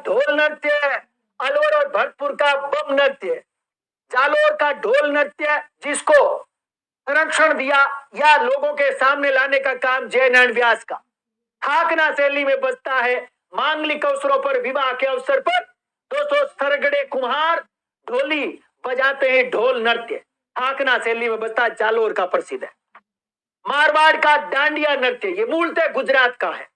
ढोल नृत्य, अलवर और भरतपुर का बम नृत्य, जालोर का ढोल नृत्य जिसको संरक्षण दिया या लोगों के सामने लाने का काम जय नारायण व्यास का, थाकना शैली में बजता है मांगलिक अवसरों पर, विवाह के अवसर पर 200 सरगड़े कुम्हार ढोली बजाते हैं ढोल नृत्य, थाकना शैली में बजता जालोर का प्रसिद्ध है। मारवाड़ का डांडिया नृत्य ये मूलतः गुजरात का है।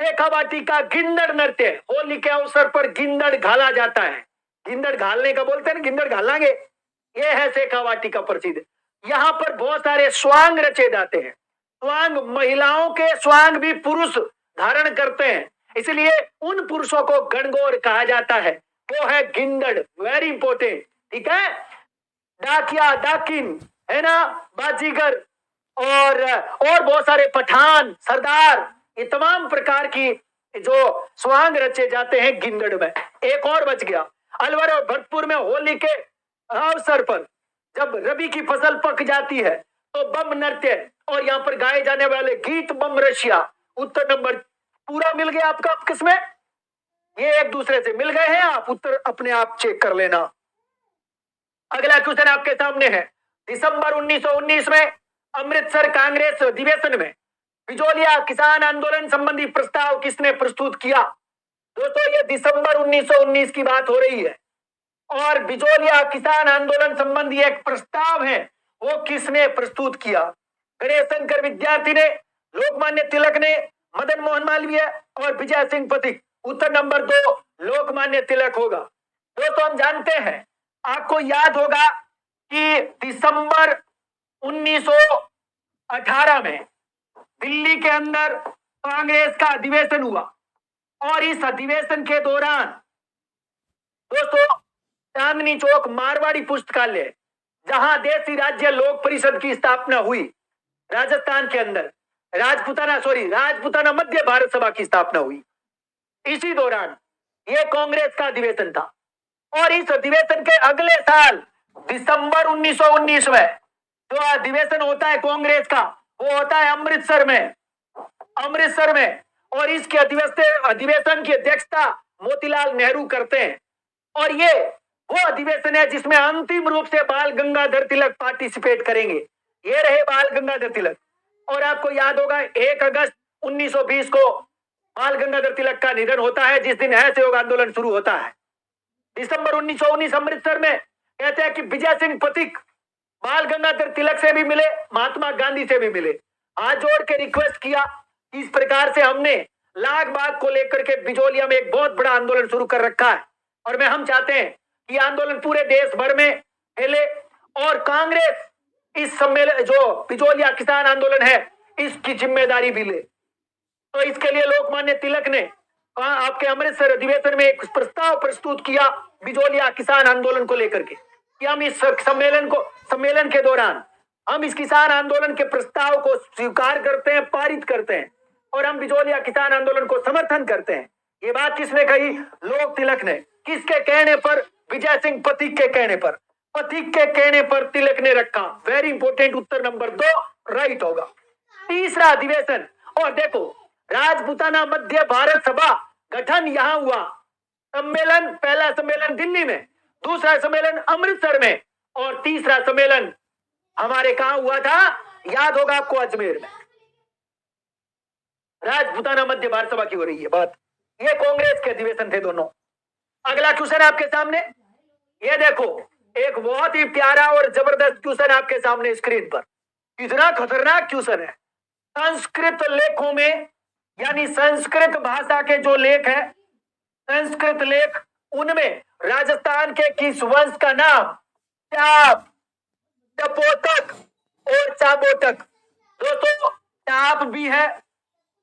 शेखावाटी का गिंदड़ नृत्य, होली के अवसर पर गिंदड़ घाला जाता है, गिंदड़ घालने का बोलते हैं ना, गिंदड़ घालांगे, ये है शेखावाटी का प्रसिद्ध। यहाँ पर बहुत सारे स्वांग रचे जाते हैं, स्वांग महिलाओं के स्वांग भी पुरुष धारण करते हैं, इसलिए उन पुरुषों को गणगौर कहा जाता है, वो है गिंदड़, वेरी इंपोर्टेंट, ठीक है। डाकिया, डाकिन है ना, बाजीगर और बहुत सारे पठान, सरदार, ये तमाम प्रकार की जो स्वांग रचे जाते हैं गिंदड़ में। एक और बच गया, अलवर और भरतपुर में होली के अवसर पर जब रबी की फसल पक जाती है तो बम नृत्य और यहाँ पर गाए जाने वाले गीत बम रशिया। उत्तर नंबर पूरा मिल गया आपका, किसमें ये एक दूसरे से मिल गए हैं, आप उत्तर अपने आप चेक कर लेना। अगला क्वेश्चन आपके सामने है, दिसंबर 1919 में अमृतसर कांग्रेस अधिवेशन में बिजोलिया किसान आंदोलन संबंधी प्रस्ताव किसने प्रस्तुत किया? दोस्तों ये दिसंबर 1919 की बात हो रही है और बिजोलिया किसान आंदोलन संबंधी एक प्रस्ताव है, वो किसने प्रस्तुत किया? गणेश शंकर विद्यार्थी ने, लोकमान्य तिलक ने, मदन मोहन मालवीय और विजय सिंह पथिक। उत्तर नंबर 2 लोकमान्य तिलक होगा। दोस्तों हम जानते हैं, आपको याद होगा कि दिसंबर 1918 में दिल्ली के अंदर कांग्रेस का अधिवेशन हुआ और इस अधिवेशन के दौरान दोस्तों चांदनी चौक मारवाड़ी पुस्तकालय, जहां देसी राज्य लोक परिषद की स्थापना हुई, राजस्थान के अंदर राजपुताना मध्य भारत सभा की स्थापना हुई, इसी दौरान यह कांग्रेस का अधिवेशन था। और इस अधिवेशन के अगले साल दिसंबर 1919 में जो अधिवेशन होता है कांग्रेस का, वो होता है अमृतसर में और इसके अधिवेशन की अध्यक्षता मोतीलाल नेहरू करते हैं। और ये वो अधिवेशन है जिसमें अंतिम रूप से बाल गंगाधर तिलक पार्टिसिपेट करेंगे। ये रहे बाल गंगाधर तिलक। और आपको याद होगा 1 अगस्त 1920 को बाल गंगाधर तिलक का निधन होता है, जिस दिन असहयोग आंदोलन शुरू होता है। दिसंबर 1919 अमृतसर में कहते हैं कि विजय सिंह पथिक बाल गंगाधर तिलक से भी मिले, महात्मा गांधी से भी मिले, हाथ जोड़ के रिक्वेस्ट किया। इस प्रकार से हमने लाग बाग को लेकर के बिजोलिया में एक बहुत बड़ा आंदोलन शुरू कर रखा है और हम चाहते हैं कि आंदोलन पूरे देश भर में फैले और कांग्रेस इस सम्मेलन जो बिजोलिया किसान आंदोलन है इसकी जिम्मेदारी भी ले। तो इसके लिए लोकमान्य तिलक ने आपके अमृतसर अधिवेशन में एक प्रस्ताव प्रस्तुत किया बिजोलिया किसान आंदोलन को लेकर के कि हम इस सम्मेलन के दौरान हम इस किसान आंदोलन के प्रस्ताव को स्वीकार करते हैं, पारित करते हैं और हम बिजोलिया किसान आंदोलन को समर्थन करते हैं। ये बात किसने कही? लोक तिलक ने। किसके कहने पर? विजय सिंह पथिक के कहने पर। पथिक के कहने पर तिलक ने रखा। वेरी इंपोर्टेंट, उत्तर नंबर 2 राइट होगा। तीसरा अधिवेशन, और देखो राजपुताना मध्य भारत सभा गठन यहां हुआ। सम्मेलन, पहला सम्मेलन दिल्ली में, दूसरा सम्मेलन अमृतसर में और तीसरा सम्मेलन हमारे कहां हुआ था? याद होगा आपको, अजमेर में। राजपुताना मध्य भारत सभा की हो रही है बात। ये कांग्रेस के अधिवेशन थे दोनों। अगला क्वेश्चन आपके सामने, ये देखो एक बहुत ही प्यारा और जबरदस्त क्वेश्चन आपके सामने स्क्रीन पर। इतना खतरनाक क्वेश्चन है। संस्कृत लेखों में, यानी संस्कृत भाषा के जो लेख है, संस्कृत लेख, उनमें राजस्थान के किस वंश का नाम चाप, टपोतक और चाबोतक? दोस्तों चाप भी है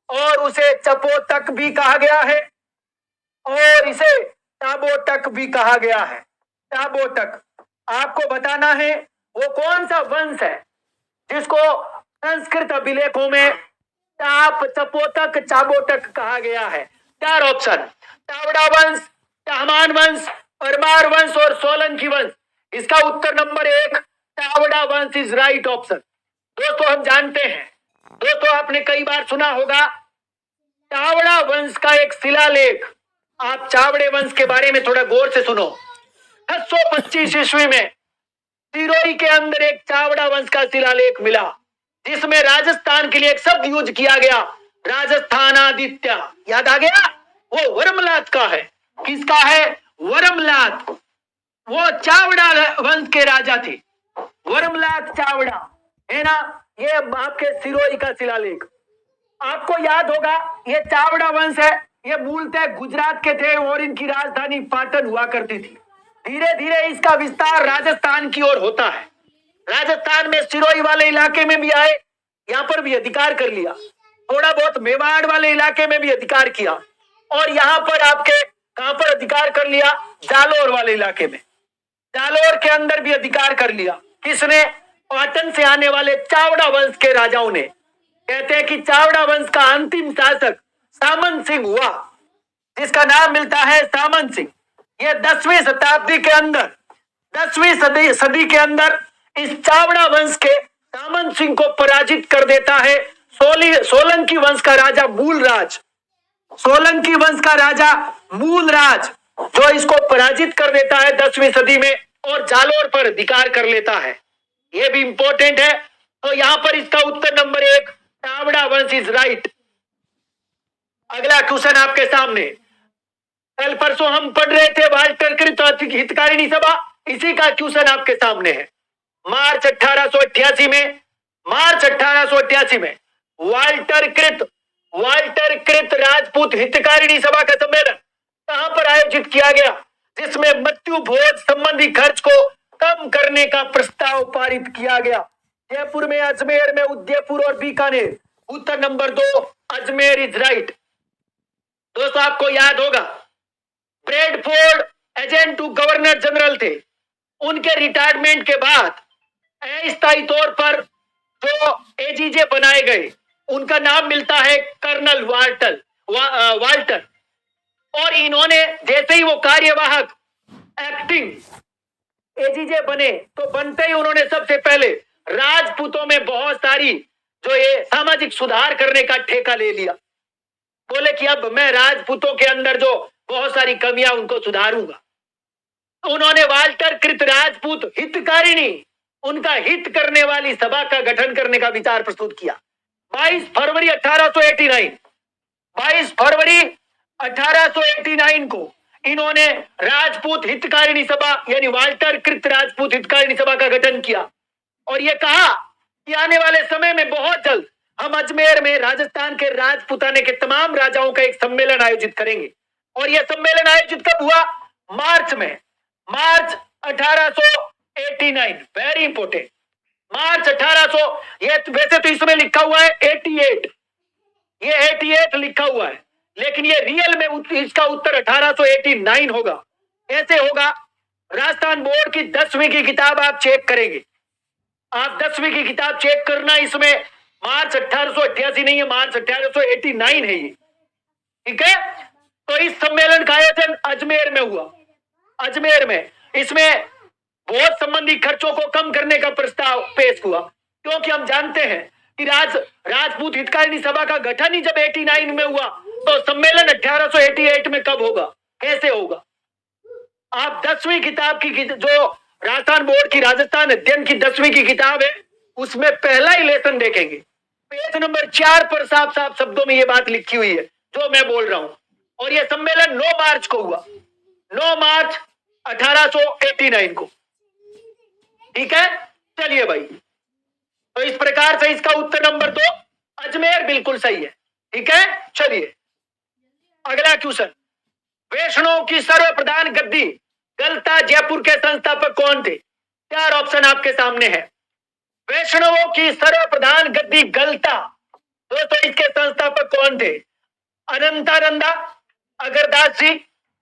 और उसे चपोतक भी कहा गया है और इसे चाबोतक भी कहा गया है। चाबोतक, आपको बताना है वो कौन सा वंश है जिसको संस्कृत अभिलेखों में चाप, चपोतक, चाबोतक कहा गया है। 4 ऑप्शन, चावड़ा वंश, चाहमान वंश, परमार वंश और सोलंकी वंश। इसका उत्तर नंबर 1 चावड़ा वंश इज राइट ऑप्शन। दोस्तों हम जानते हैं, दोस्तों आपने कई बार सुना होगा चावड़ा वंश का एक शिलालेख आप चावड़े वंश के बारे में थोड़ा गौर से सुनो। 625 ईस्वी में सिरोही के अंदर एक चावड़ा वंश का शिलालेख मिला, जिसमें राजस्थान के लिए एक शब्द यूज किया गया, राजस्थान आदित्य। याद आ गया? वो वर्मलात का है। किसका है? वर्मलात। वो चावड़ा वंश के राजा थे, वर्मलात चावड़ा, है ना। ये आपके सिरोही का शिलालेख। आपको याद होगा ये चावड़ा वंश है, ये मूलतः गुजरात के थे और इनकी राजधानी पाटन हुआ करती थी। धीरे धीरे इसका विस्तार राजस्थान की ओर होता है। राजस्थान में सिरोही वाले इलाके में भी आए, यहाँ पर भी अधिकार कर लिया। थोड़ा बहुत मेवाड़ वाले इलाके में भी अधिकार किया, और यहाँ पर आपके कहां पर अधिकार कर लिया? जालोर वाले इलाके में। जालोर के अंदर भी अधिकार कर लिया। किसने? पाटन से आने वाले चावड़ा वंश के राजाओं ने। कहते हैं कि चावड़ा वंश का अंतिम शासक सामंत सिंह हुआ, जिसका नाम मिलता है सामंत सिंह। यह 10वीं शताब्दी के अंदर, 10वीं सदी के अंदर इस चावड़ा वंश के सामंत सिंह को पराजित कर देता है सोलंकी वंश का राजा मूलराज। सोलंकी वंश का राजा मूलराज जो इसको पराजित कर देता है 10वीं सदी में, और जालोर पर अधिकार कर लेता है। यह भी इंपॉर्टेंट है। तो यहां पर इसका उत्तर नंबर 1, चावड़ा वंश इज राइट। अगला क्वेश्चन आपके सामने। कल परसों हम पढ़ रहे थे वाल्टर कृत हितकारिणी सभा, इसी का क्वेश्चन आपके सामने है। मार्च 1888 में वाल्टर कृत राजपूत हितकारिणी सभा का सम्मेलन कहां पर आयोजित किया गया, जिसमें मृत्यु भोज संबंधी खर्च को कम करने का प्रस्ताव पारित किया गया? जयपुर में, अजमेर में, उदयपुर और बीकानेर। उत्तर नंबर 2, अजमेर इज राइट। दोस्तों आपको याद होगा Bradford agent to governor general थे। उनके रिटायरमेंट के बाद अस्थायी तौर पर जो एजीजे बनाए गए, उनका नाम मिलता है कर्नल वाल्टर। और इन्होंने जैसे ही वो कार्यवाहक एक्टिंग एजीजे बने, तो बनते ही उन्होंने सबसे पहले राजपूतों में बहुत सारी जो ये सामाजिक सुधार करने का ठेका ले लिया। बोले कि अब मैं राजपूतों के अंदर जो बहुत सारी कमियां उनको सुधारूंगा। उन्होंने वाल्टर कृत राजपूत हितकारिणी, उनका हित करने वाली सभा का गठन करने का विचार प्रस्तुत किया। 22 फरवरी 1889 को इन्होंने राजपूत हितकारिणी सभा यानी वाल्टर कृत राजपूत हितकारिणी सभा का गठन किया, और यह कहा कि आने वाले समय में बहुत जल्द हम अजमेर में राजस्थान के राजपूताने के तमाम राजाओं का एक सम्मेलन आयोजित करेंगे। और यह सम्मेलन आयोजित कब हुआ? मार्च में, मार्च 1889। वेरी इंपोर्टेंट, मार्च 1800। वैसे तो इसमें लिखा हुआ है 88, ये 88 लिखा हुआ है, लेकिन ये रियल में इसका उत्तर 1889 होगा। कैसे होगा? राजस्थान बोर्ड की 10वीं की किताब आप चेक करेंगे, आप 10वीं की किताब चेक करना, इसमें मार्च 1888 नहीं है, मार्च 1889 है ये। ठीक है। तो इस सम्मेलन का आयोजन अजमेर में हुआ। अजमेर में इसमें भोज संबंधी खर्चों को कम करने का प्रस्ताव पेश हुआ, क्योंकि हम जानते हैं कि राजपूत हितकारिणी सभा का गठन ही जब 89 में हुआ, तो सम्मेलन 1888 में कब होगा, कैसे होगा? आप 10वीं किताब की जो राजस्थान बोर्ड की राजस्थान अध्ययन की 10वीं की किताब है, उसमें पहला ही लेसन देखेंगे, पेज नंबर 4 पर साफ साफ शब्दों में ये बात लिखी हुई है जो मैं बोल रहा हूं। और यह सम्मेलन 9 मार्च को हुआ, 9 मार्च 1889 को। ठीक है, चलिए भाई। तो इस प्रकार से इसका उत्तर नंबर 2 अजमेर बिल्कुल सही है। ठीक है, चलिए अगला क्वेश्चन। वैष्णव की सर्वप्रधान गद्दी गलता जयपुर के संस्थापक कौन थे? 4 ऑप्शन आपके सामने है। वैष्णवों की सर्वप्रधान गद्दी गलता, दोस्तों इसके संस्थापक कौन थे? अनंतानंदा, अगरदास जी,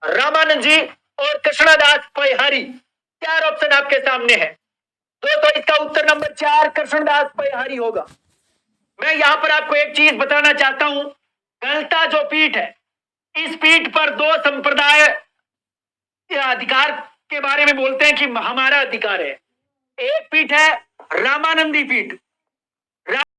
रामानंद जी और कृष्णदास पैहारी। 4 ऑप्शन आपके सामने है। दोस्तों इसका उत्तर नंबर 4 कृष्णदास पैहारी होगा। मैं यहां पर आपको एक चीज बताना चाहता हूं, गलता जो पीठ है, इस पीठ पर 2 संप्रदाय अधिकार के बारे में बोलते हैं कि हमारा अधिकार है। एक पीठ है रामानंदी पीठ,